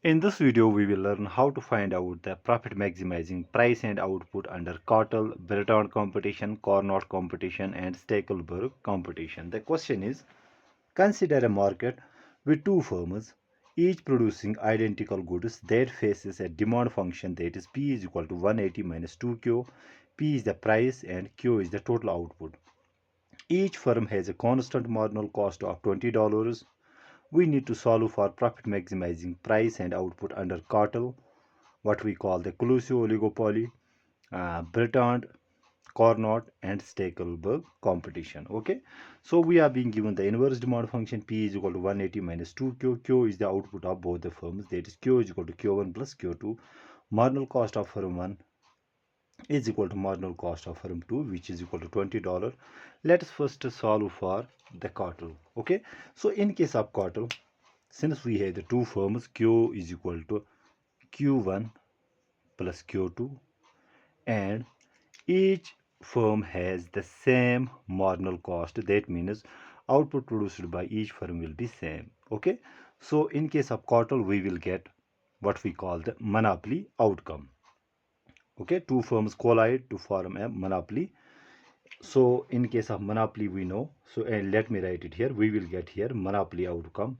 In this video, we will learn how to find out the profit maximizing price and output under cartel, Bertrand competition, cournot competition, and Stakelberg competition. The question is, consider a market with two firms, each producing identical goods that faces a demand function that is P is equal to 180 minus 2Q. P is the price and Q is the total output. Each firm has a constant marginal cost of $20. We need to solve for profit maximizing price and output under cartel, what we call the exclusive oligopoly, Bertrand, cournot, and Stakelberg competition. Okay, so we are being given the inverse demand function P is equal to 180 minus 2Q. Q is the output of both the firms, that is Q is equal to Q1 plus Q2. Marginal cost of firm 1 is equal to marginal cost of firm 2, which is equal to $20. Let us first solve for the cartel. Okay, so in case of cartel, since we have the two firms, Q is equal to Q1 plus Q2, and each firm has the same marginal cost, that means output produced by each firm will be same. Okay, so in case of cartel, we will get what we call the monopoly outcome. Okay, two firms collide to form a monopoly. So in case of monopoly, we know, so and let me write it here, we will get here monopoly outcome,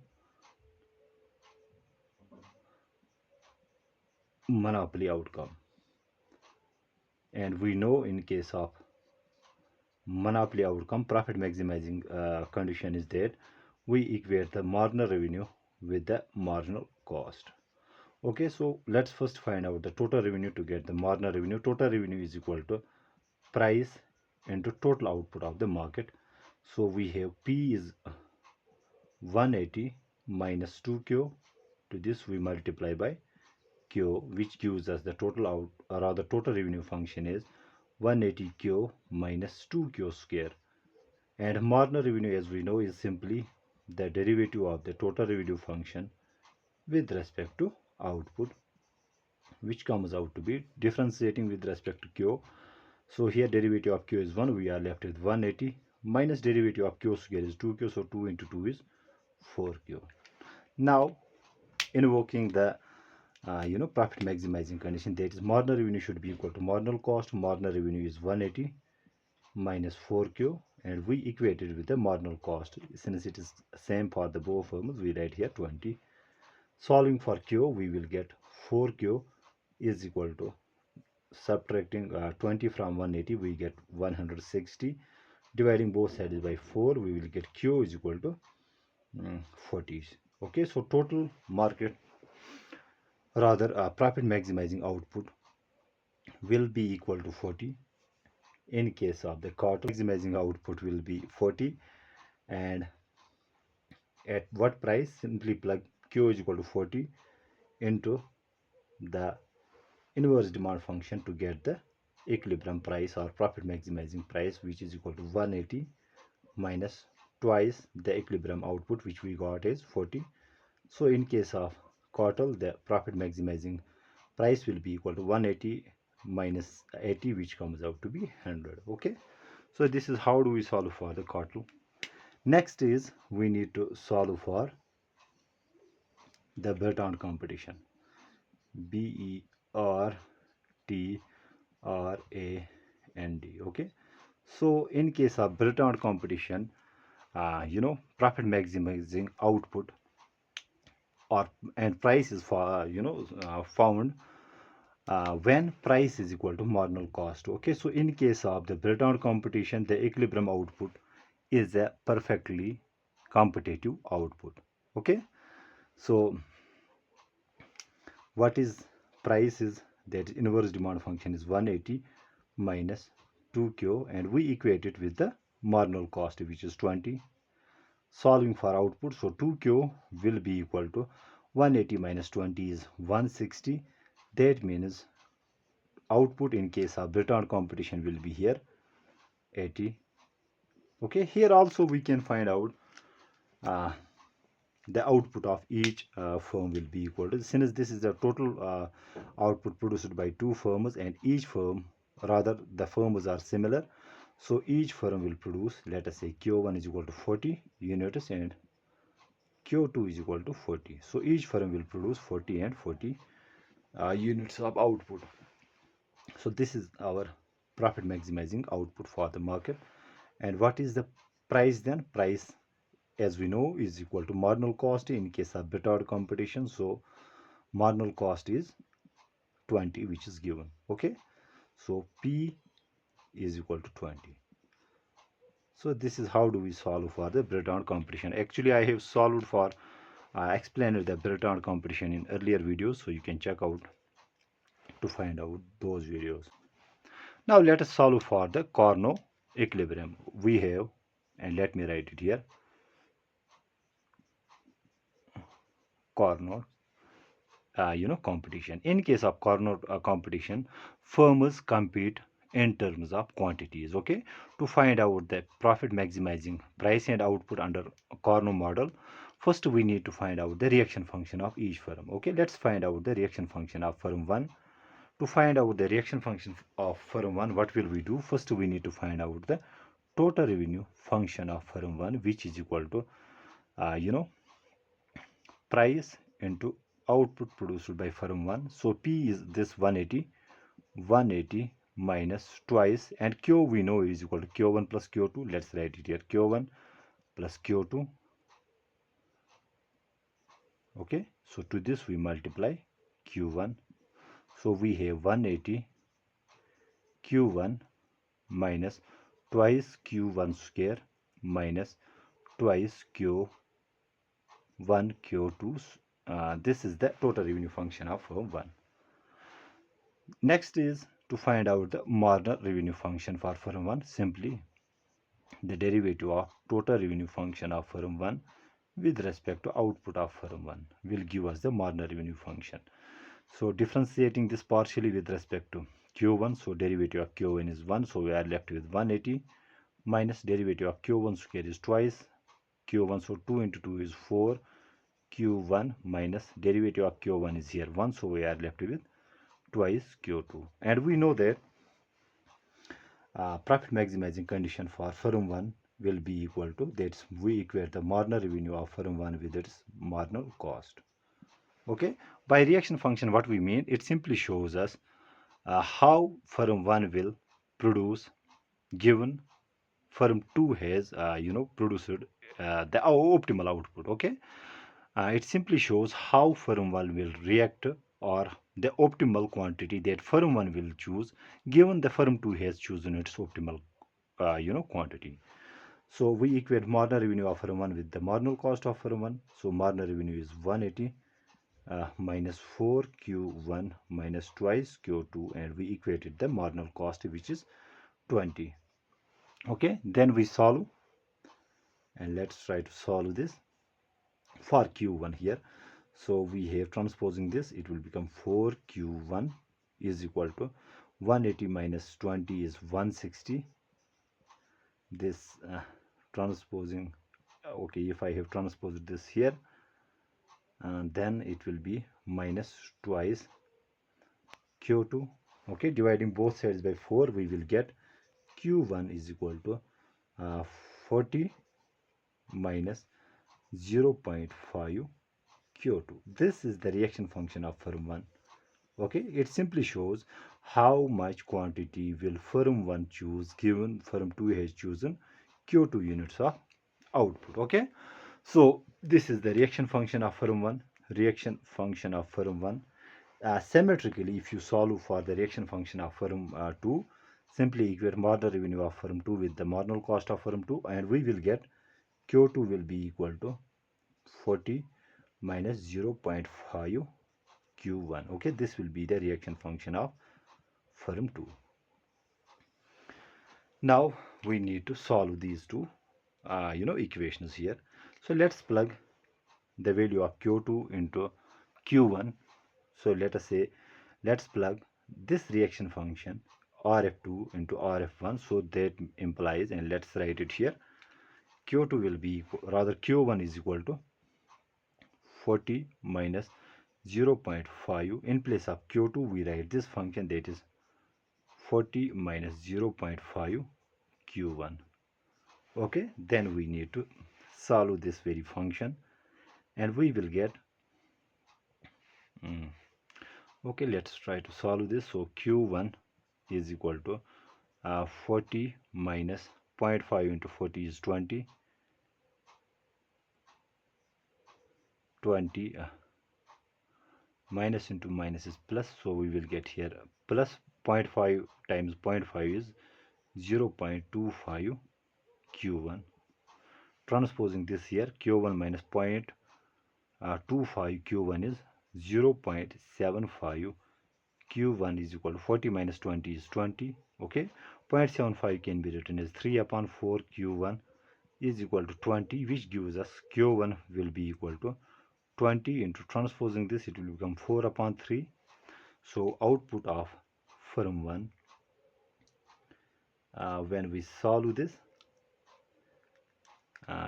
monopoly outcome. And we know in case of monopoly outcome, profit maximizing condition is that we equate the marginal revenue with the marginal cost. Okay, so let's first find out the total revenue. To get the marginal revenue, total revenue is equal to price into total output of the market. So we have P is 180 minus 2Q. To this we multiply by Q, which gives us the total out, or rather total revenue function is 180Q minus 2Q square. And marginal revenue, as we know, is simply the derivative of the total revenue function with respect to output, which comes out to be differentiating with respect to Q. So here derivative of Q is 1, we are left with 180 minus derivative of Q square is 2Q, so 2 into 2 is 4Q. Now invoking the profit maximizing condition, that is marginal revenue should be equal to marginal cost. Marginal revenue is 180 minus 4Q, and we equate it with the marginal cost. Since it is same for the both firms, we write here 20. Solving for Q, we will get 4Q is equal to, subtracting 20 from 180, we get 160. Dividing both sides by 4, we will get Q is equal to 40. Okay, so total market, rather profit maximizing output will be equal to 40. In case of the cartel, maximizing output will be 40, and at what price? Simply plug Q is equal to 40 into the inverse demand function to get the equilibrium price or profit maximizing price, which is equal to 180 minus twice the equilibrium output, which we got is 40. So in case of cartel, the profit maximizing price will be equal to 180 minus 80, which comes out to be 100. Okay, so this is how do we solve for the cartel. Next is we need to solve for the Bertrand competition, BERTRAND. Okay, so in case of Bertrand competition, profit maximizing output or and price is for found when price is equal to marginal cost. Okay, so in case of the Bertrand competition, the equilibrium output is a perfectly competitive output. Okay, so what is price is, that inverse demand function is 180 minus 2Q, and we equate it with the marginal cost, which is 20. Solving for output, so 2Q will be equal to 180 minus 20 is 160. That means output in case of Bertrand competition will be here 80. Okay, here also we can find out the output of each firm will be equal to, since this is the total output produced by two firms, and each firm, rather the firms are similar, so each firm will produce, let us say Q1 is equal to 40 units and Q2 is equal to 40. So each firm will produce 40 and 40 units of output. So this is our profit maximizing output for the market. And what is the price then? Price, as we know, is equal to marginal cost in case of Bertrand competition. So marginal cost is 20, which is given. Okay, so P is equal to 20. So this is how do we solve for the Bertrand competition. Actually, I have solved for explained the Bertrand competition in earlier videos, so you can check out to find out those videos. Now let us solve for the Cournot equilibrium. We have, and let me write it here, Cournot competition. In case of Cournot competition, firms compete in terms of quantities. Okay, to find out the profit maximizing price and output under Cournot model, first we need to find out the reaction function of each firm. Okay, let's find out the reaction function of firm 1. To find out the reaction function of firm 1, what will we do? First we need to find out the total revenue function of firm 1, which is equal to price into output produced by firm 1. So P is this 180 minus twice, and Q we know is equal to Q1 plus Q2. Let's write it here, Q1 plus Q2. Okay, so to this we multiply Q1. So we have 180 Q1 minus twice Q1 square minus twice Q1 Q2. This is the total revenue function of firm 1. Next is to find out the marginal revenue function for firm 1. Simply the derivative of total revenue function of firm 1 with respect to output of firm 1 will give us the marginal revenue function. So differentiating this partially with respect to Q1, so derivative of Q1 is 1, so we are left with 180 minus derivative of Q1 square is twice Q1, so 2 into 2 is 4 Q1 minus derivative of Q1 is here 1, so we are left with twice Q2. And we know that profit maximizing condition for firm 1 will be equal to, that's we equate the marginal revenue of firm 1 with its marginal cost. Okay, by reaction function what we mean, it simply shows us how firm 1 will produce given firm 2 has produced the optimal output. Okay, it simply shows how firm 1 will react, or the optimal quantity that firm 1 will choose given the firm 2 has chosen its optimal quantity. So we equate marginal revenue of firm 1 with the marginal cost of firm 1. So marginal revenue is 180 minus 4 Q1 minus twice Q2, and we equated the marginal cost, which is 20. Okay, then we solve, and let's try to solve this for Q1 here. So we have transposing this, it will become 4 Q1 is equal to 180 minus 20 is 160. This transposing, okay, if I have transposed this here, then it will be minus twice Q2. Okay, dividing both sides by 4, we will get Q1 is equal to 40 minus 0.5 Q2. This is the reaction function of firm 1. Okay, it simply shows how much quantity will firm 1 choose given firm 2 has chosen Q2 units of output. Okay, so this is the reaction function of firm 1, reaction function of firm 1. Symmetrically, if you solve for the reaction function of firm 2, simply equate marginal revenue of firm 2 with the marginal cost of firm 2, and we will get Q2 will be equal to 40 minus 0.5 Q1. Okay, this will be the reaction function of firm 2. Now we need to solve these two equations here. So let's plug the value of Q2 into Q1. So let us say, let's plug this reaction function RF2 into RF1, so that implies, and let's write it here, Q2 will be rather Q1 is equal to 40 minus 0.5. In place of Q2 we write this function, that is 40 minus 0.5 Q1. Okay, then we need to solve this very function. and we will get okay, let's try to solve this. So q1 is equal to 40 minus 0.5 into 40 is 20 minus into minus is plus, so we will get here plus 0.5 times 0.5 is 0.25 q1. Transposing this here, q1 minus 0.25 q1 is 0.75 q1 is equal to 40 minus 20 is 20. Okay, 0.75 can be written as 3 upon 4 q1 is equal to 20, which gives us q1 will be equal to 20 into transposing this, it will become 4 upon 3. So output of firm 1, when we solve this,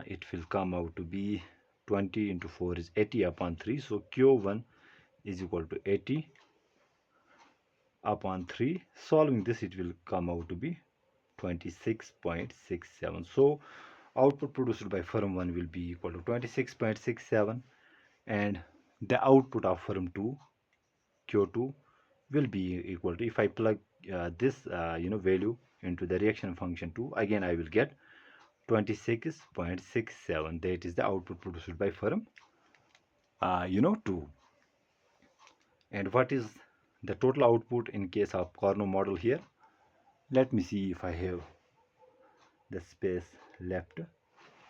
it will come out to be 20 into 4 is 80 upon 3. So q1 is equal to 80 upon 3. Solving this, it will come out to be 26.67. So output produced by firm 1 will be equal to 26.67, and the output of firm 2 q2 will be equal to, if I plug this value into the reaction function 2, again I will get 26.67. that is the output produced by firm 2. And what is the total output in case of Carnot model here? Let me see if I have the space left,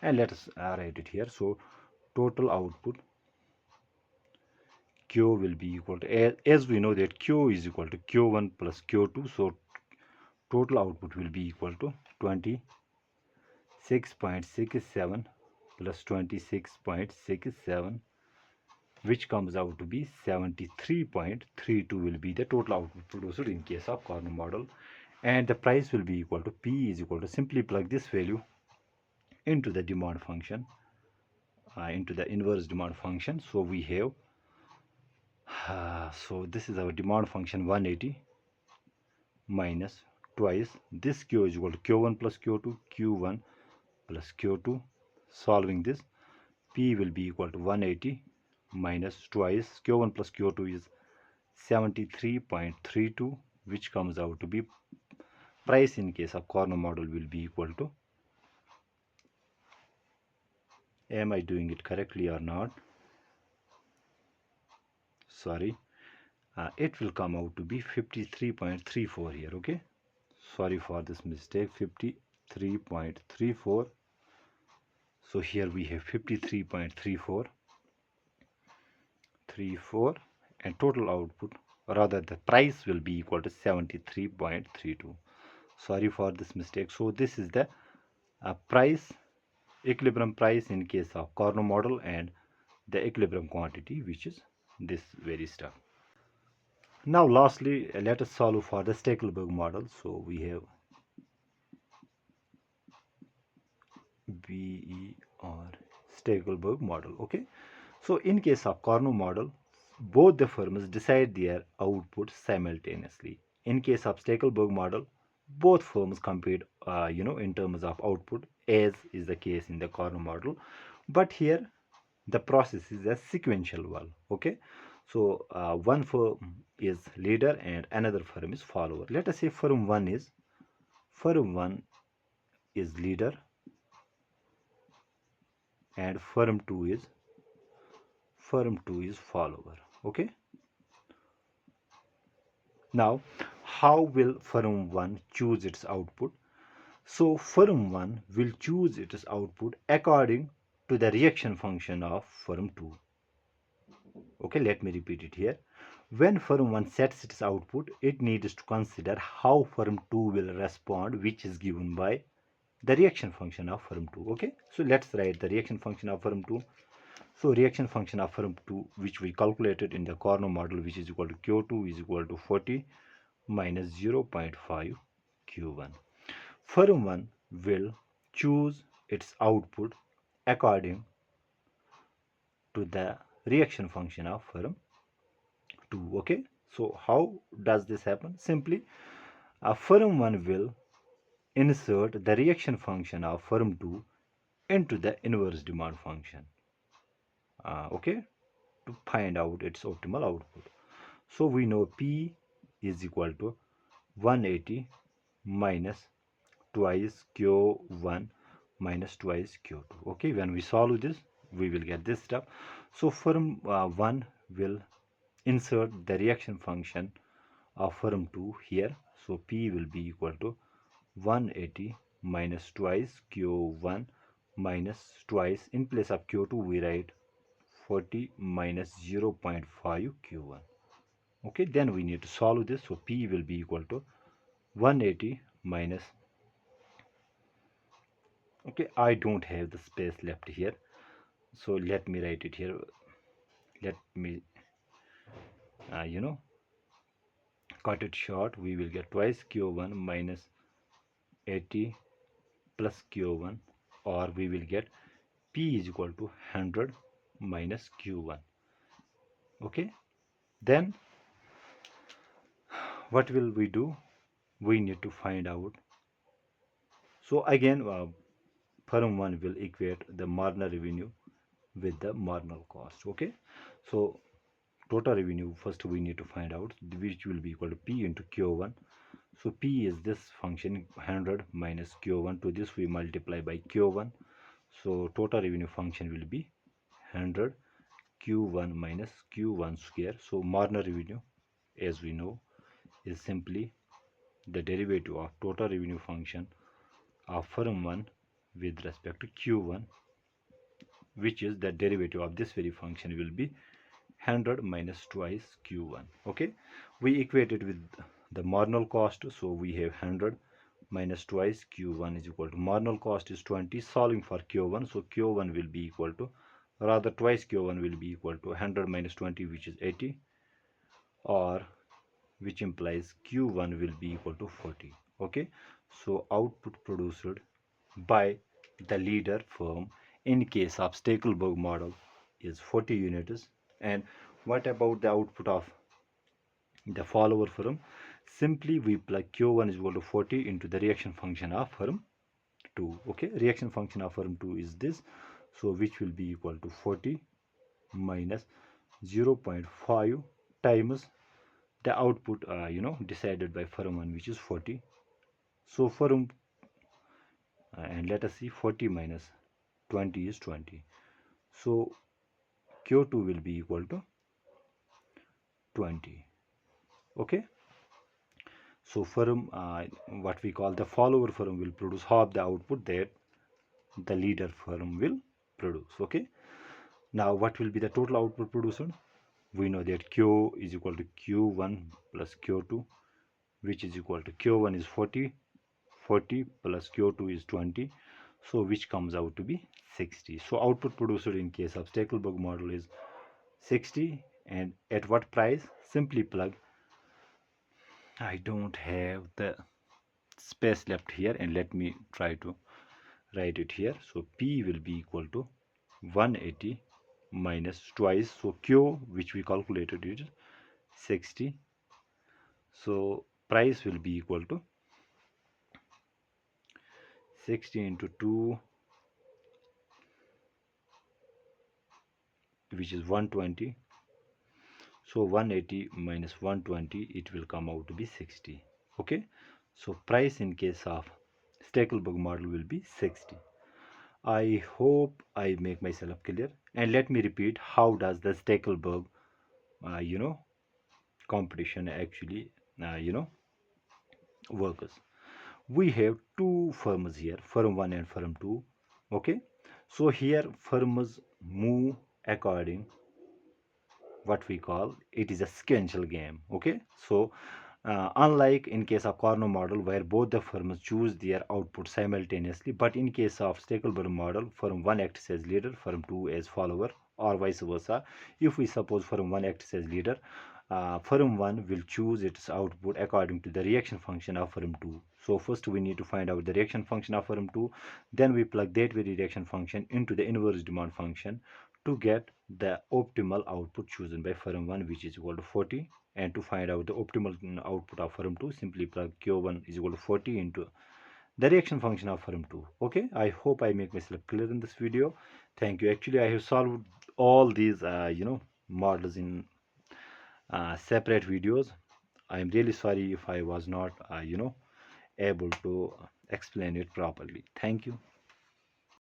and let us write it here. So total output q will be equal to, as we know that q is equal to q1 plus q2, so total output will be equal to 26.67 plus 26.67, which comes out to be 73.32 will be the total output produced in case of Carnot model. And the price will be equal to P is equal to, simply plug this value into the demand function, into the inverse demand function. So we have so this is our demand function 180 minus twice this q is equal to q1 plus q2, q1 plus q2. Solving this, P will be equal to 180 minus twice q1 plus q2 is 73.32, which comes out to be, price in case of Carnot model will be equal to, am I doing it correctly or not? Sorry, it will come out to be 53.34 here. Okay, sorry for this mistake, 53.34. so here we have 53.34 and total output, rather the price will be equal to 73.32. sorry for this mistake. So this is the price, equilibrium price in case of Carnot model, and the equilibrium quantity, which is this very stuff. Now lastly, let us solve for the Stakelberg model. So we have BER Stakelberg model. Okay, so in case of Carnot model, both the firms decide their output simultaneously. In case of Stakelberg model, both firms compete in terms of output, as is the case in the Carnot model, but here the process is a sequential one. Okay, so one firm is leader and another firm is follower. Let us say firm 1 is leader and firm 2 is follower. Okay, now how will firm 1 choose its output? So firm 1 will choose its output according to the reaction function of firm 2. Okay, let me repeat it here. When firm 1 sets its output, it needs to consider how firm 2 will respond, which is given by the reaction function of firm 2. Okay, so let's write the reaction function of firm 2. So reaction function of firm 2, which we calculated in the Carnot model, which is equal to Q2 is equal to 40 minus 0.5 Q1. Firm 1 will choose its output according to the reaction function of firm 2. Okay, so how does this happen? Simply, firm 1 will insert the reaction function of firm 2 into the inverse demand function. okay, to find out its optimal output. So we know P is equal to 180 minus twice Q1 minus twice Q2. Okay, when we solve this, we will get this stuff. So firm 1 will insert the reaction function of firm 2 here. So P will be equal to 180 minus twice Q1 minus twice, in place of Q2 we write 40 minus 0.5 Q1. Okay, then we need to solve this. So P will be equal to 180 minus, okay, I don't have the space left here, so let me write it here. Let me you know, cut it short. We will get twice Q1 minus 80 plus Q1, or we will get P is equal to 100 minus Q1. Okay, then what will we do? We need to find out. So again, firm 1 will equate the marginal revenue with the marginal cost. Okay, so total revenue, first we need to find out, which will be equal to P into Q1. So P is this function 100 minus Q1. To this we multiply by Q1. So total revenue function will be 100 Q1 minus Q1 square. So marginal revenue, as we know, is simply the derivative of total revenue function of firm 1 with respect to Q1, which is the derivative of this very function will be 100 minus twice Q1. Okay, we equate it with the marginal cost. So we have 100 minus twice Q1 is equal to marginal cost is 20. Solving for Q1, so Q1 will be equal to, rather twice Q1 will be equal to 100 minus 20, which is 80, or which implies Q1 will be equal to 40. Okay, so output produced by the leader firm in case of Stakelberg model is 40 units. And what about the output of the follower firm? Simply we plug Q1 is equal to 40 into the reaction function of firm 2. Okay, reaction function of firm 2 is this, so which will be equal to 40 minus 0.5 times the output decided by firm 1, which is 40. So firm and let us see, 40 minus 20 is 20, so Q2 will be equal to 20. Okay, so firm what we call the follower firm will produce half the output that the leader firm will produce. Okay, now what will be the total output produced? We know that Q is equal to Q1 plus Q2, which is equal to Q1 is 40, 40 plus Q2 is 20, so which comes out to be 60. So output produced in case of Stakelberg model is 60. And at what price? Simply plug, I don't have the space left here, and let me try to write it here. So P will be equal to 180 minus twice, so Q, which we calculated, is 60. So price will be equal to 60 into 2, which is 120. So 180 minus 120, it will come out to be 60. Okay, so price in case of Stakelberg model will be 60. I hope I make myself clear, and let me repeat, how does the Stakelberg competition actually works. We have two firms here, firm 1 and firm 2. Okay, so here firms move according what we call, it is a sequential game. Okay, so unlike in case of cournot model where both the firms choose their output simultaneously, but in case of Stakelberg model, firm 1 acts as leader, firm 2 as follower, or vice versa. If we suppose firm 1 acts as leader, firm 1 will choose its output according to the reaction function of firm 2. So first we need to find out the reaction function of firm 2, then we plug that very reaction function into the inverse demand function to get the optimal output chosen by firm 1, which is equal to 40. And to find out the optimal output of firm 2, simply plug Q1 is equal to 40 into the reaction function of firm 2. Okay, I hope I make myself clear in this video. Thank you. Actually, I have solved all these models in separate videos. I am really sorry if I was not able to explain it properly. Thank you.